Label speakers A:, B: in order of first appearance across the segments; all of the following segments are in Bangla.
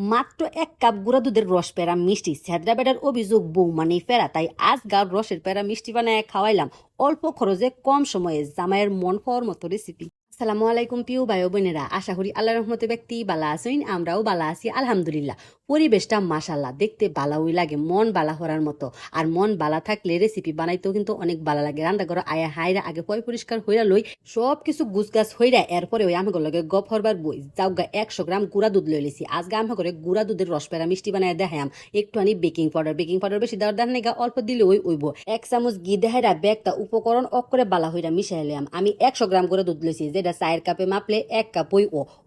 A: মাত্র ১ কাপ গুঁড়া দুধের রস পেরা মিষ্টি স্যাদরা বেটার অভিযোগ বউ মানে ফেরা, তাই আজ গার রসের পেরা মিষ্টি বানায় খাওয়াইলাম অল্প খরচে কম সময়ে জামাইয়ের মন পাওয়ার মতো রেসিপি। আসসালামু আলাইকুম প্রিয় ভাই বোনেরা, আশা করি আল্লাহর রহমতে ব্যক্তি বালা আছেন, আমরাও বালা আছি আলহামদুলিল্লাহ। পরিবেশটা মাশাআল্লাহ দেখতে বালাওই লাগে, মন বালা হরার মতো। আর মন বালা থাকলে রেসিপি বানাইতেও কিন্তু অনেক বালা লাগে। রান্না ঘর আয়া হাইরা আগে পয় পরিষ্কার হইরা লই, সব কিছু গুছগাছ হইরা এরপরে ওই আমাকে লগে গপ হরবার বই যাওগা 100 গ্রাম গুঁড়া দুধ লই লিছি। আজকে আমি করে গুঁড়া দুধের রস পেরা মিষ্টি বানায় দেখাম। একটুখানি বেকিং পাউডার বেশি দেওয়ার দেন নাকি অল্প দিলে ওইব 1 চামচ ঘি দেখাইরা ব্যাগটা উপকরণ অকরে বালা হইরা মিশাই লিয়াম। আমি 100 গ্রাম গুঁড়া দুধ লইছি, যেটা চায়ের কাপে মাপলে 1 কাপ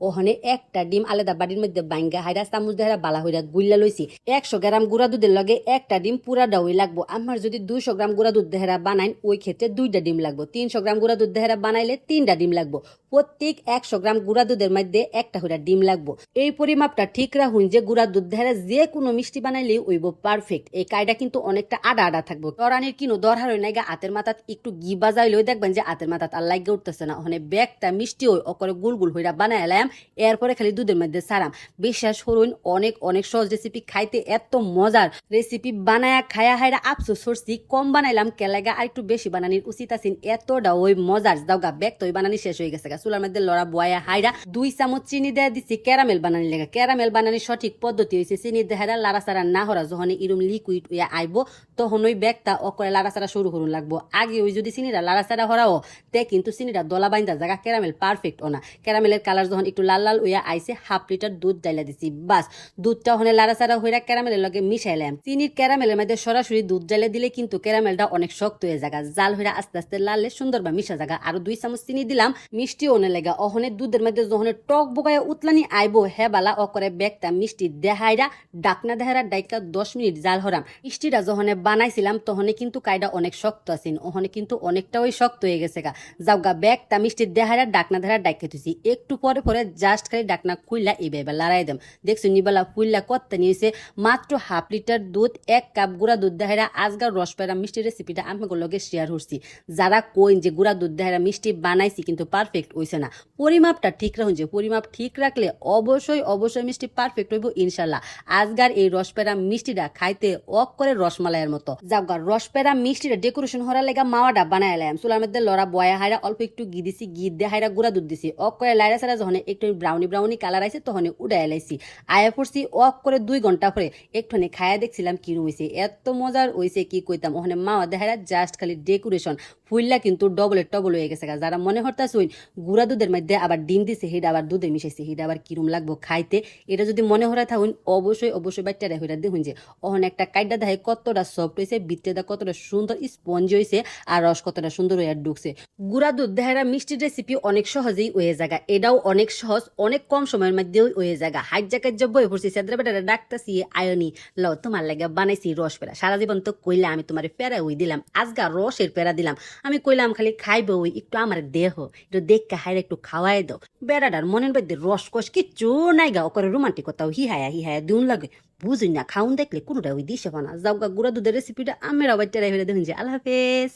A: ওখানে একটা ডিম আলাদা বাড়ির মধ্যে বাইঙ্গা হাইরা চামচ দেখাইরা বালা হইরা গুল্লা লইছি। 100 গ্রাম গুঁড়া দুধের লগে একটা ডিম পুরা ডাউই লাগবো। আমার যদি 200 গ্রাম গুঁড়া দুধ দেহেরা বানাইন ওই ক্ষেত্রে 2টা ডিম লাগবো। 300 গ্রাম গুঁড়া দুধ দেহেরা বানাইলে 3টা ডিম লাগবো। প্রত্যেক 100 গ্রাম গুঁড়া দুধের মধ্যে একটা হইরা ডিম লাগবো। এই পরিমাপটা ঠিক রাখুন যে গুঁড়া দুধ দেহেরা যে কোনো মিষ্টি বানাইলেই ওইব পারফেক্ট। এই কাইটা কিন্তু অনেকটা আডা আডা থাকবো। তরানির কিনো দরকার হয় নাইগা হাতের মাথাত একটু ঘি বাজাইলেও দেখবেন যে হাতের মাথাত আর লাগে উঠতেছে না। ওখানে ব্যাগটা মিষ্টি ওই অকরে গুল গুল হইরা বানাই এলাম, এরপরে খালি দুধের মধ্যে সারাম। বিশ্বাস করুন অনেক অনেক সহজ রেসিপি, খাইতে এত মজার রেসিপি বানায়া খায়া হাইরা আফসোস করছি কম বানাইলাম, কেলাগা আর একটু বেশি বানানির উচিত আছেন। এতটা ওই মজার দাওগা ব্যাগ তো ওই বানানি শেষ হয়ে গেছে। চুলার মধ্যে লড়া বয়া হাইরা 2 চামচ চিনি দেয়া দিচ্ছি ক্যারামেল বানানি লেগা। ক্যারামেল বানানির সঠিক পদ্ধতি হয়েছে চিনি দেহারা লাড়াচাড়া না হরা, যখন এরম লিকুইড ইয়া আইব তখন ওই ব্যাগটা অকরে লাড়াচাড়া শুরু করুন লাগবো। আগে ওই যদি চিনিটা লাড়াচাড়া হরাও তে কিন্তু চিনিটা দলা বাইন্দা জায়গা ক্যারামেল পারফেক্ট না। ক্যারামেলের কালার যখন একটু লাল লাল হইয়া আইছে 1/2 লিটার দুধ ডাইলা দিছি, বাস দুধটা ওখানে লাড়াচাড়া হইরা ক্যারামেলের লগে মিশাইলাম। চিনির ক্যারামেলের মধ্যে সরাসরি দুধ ডাইলে দিলে কিন্তু ক্যারামেলটা অনেক শক্ত হয়ে জায়গা, জাল হইরা আস্তে আস্তে লালে সুন্দরভাবে মিশা জায়গা। আরো 2 চামচ চিনি দিলাম, মিষ্টি ওনে লেগা। ওখানে দুধের মধ্যে যখন টক বগায় উতলানি আইবো হে বালা অকরে ব্যাগটা মিষ্টি দেহাইরা ডাকনা দেহারা ডাইকা 10 মিনিট জাল হরাম। মিষ্টিটা যখন বানাইছিলাম তখন কিন্তু কাইডা অনেক শক্ত আছেন, ওখানে কিন্তু অনেকটা ওই শক্ত হয়ে গেছে গা। যাওগা ব্যাগটা মিষ্টি দেহাইরা ডাকনা দেহারা ডাইকে তুইছি। একটু পরে পরে জাস্ট খালি ডাকনা খুইলা এইভাবে লড়াই দেম। দেখছো নিবেলা ফুইলা কত নিয়েছে, মাত্র 1/2 লিটার দুধ 1 কাপ গুঁড়া দুধ দেহাইরা আজকাল রস পেরা মিষ্টি রেসিপিটা আমি লগে শেয়ার করছি। যারা কইন যে গুঁড়া দুধ দেহাইরা মিষ্টি বানাইছি কিন্তু পারফেক্ট হইছে না, পরিমাপটা ঠিক রাখুন। যে পরিমাপ ঠিক রাখলে অবশ্যই অবশ্যই মিষ্টি পারফেক্ট হইব ইনশাল্লাহ। আজকার এই রস পেরা মিষ্টিটা খাইতে অক করে রসমালাইয়ের মতো। যাওগা রস পেরা মিষ্টিটা ডেকোরেশন হওয়ার লেগা মাওয়াটা বানাইলাম। চুলার মধ্যে লড়া বয়া হাইরা অল্প একটু ঘি দিছি, ঘি দিয়ে হাইরা গুঁড়া দুধ দিছি। অক করে লাইরা সারা যখন একটু ব্রাউনি কালার আইছে তখন উড়াই লাইছি। আয়া পড়ছি অক করে 2 ঘন্টা পরে একটুখানি খায়া দেখছিলাম কি হইছে, এত মজার হইছে কি কইতাম। ওখানে মাওয়া দেহারা জাস্ট খালি ডেকোরেশন ফুললা কিন্তু ডবলের টবল হয়ে গেছে। যারা মনে হরতাছ গুঁড়া দুধের মধ্যে আবার ডিম দিছে, হেটা আবার দুধে মিশাইছে, হেটা আবার কিরম লাগবো খাইতে, এটা যদি মনে হরা থাকুন অবশ্যই অবশ্যই বাচ্চারা হইরা দেখুন যে ওখানে একটা কাইডা দেখায় কতটা সফট হয়েছে, ভিতরেটা কতটা সুন্দর স্পঞ্জ হয়েছে, আর রস কতটা সুন্দর হয়ে ঢুকছে। গুঁড়া দুধ দেহারা মিষ্টি রেসিপি অনেক সহজেই হয়ে জায়গা, এটাও অনেক সহজ, অনেক কম সময়ের মধ্যেও হয়ে জায়গা। হাইট জায়গায় যে বই পড়ছি সেদ্রা বেটারা ডাকতাছি আয়নি ল তোমার লাগে বানাইছি রস পেরা। সারা জীবন তো কইলা আমি তোমার পেরা ওই দিলাম, আজগা রসের পেরা দিলাম। আমি কইলাম খালি খাইব ওই একটু আমার দেহ একটু দেখে হাইরে একটু খাওয়াই দাও। বেড়াটার মনের মধ্যে রস কষ কিচ্ছু নাই গা, ওকে রোমান্টিকতাও হিহায়া দিন লাগে। বুঝুই না খাউন দেখলে কোনোটা ওই দিশে বানা। যাও গা গুঁড়া দুধের রেসিপিটা আমরা বাচ্চারা দেখুন যে। আল্লাহ হাফেজ।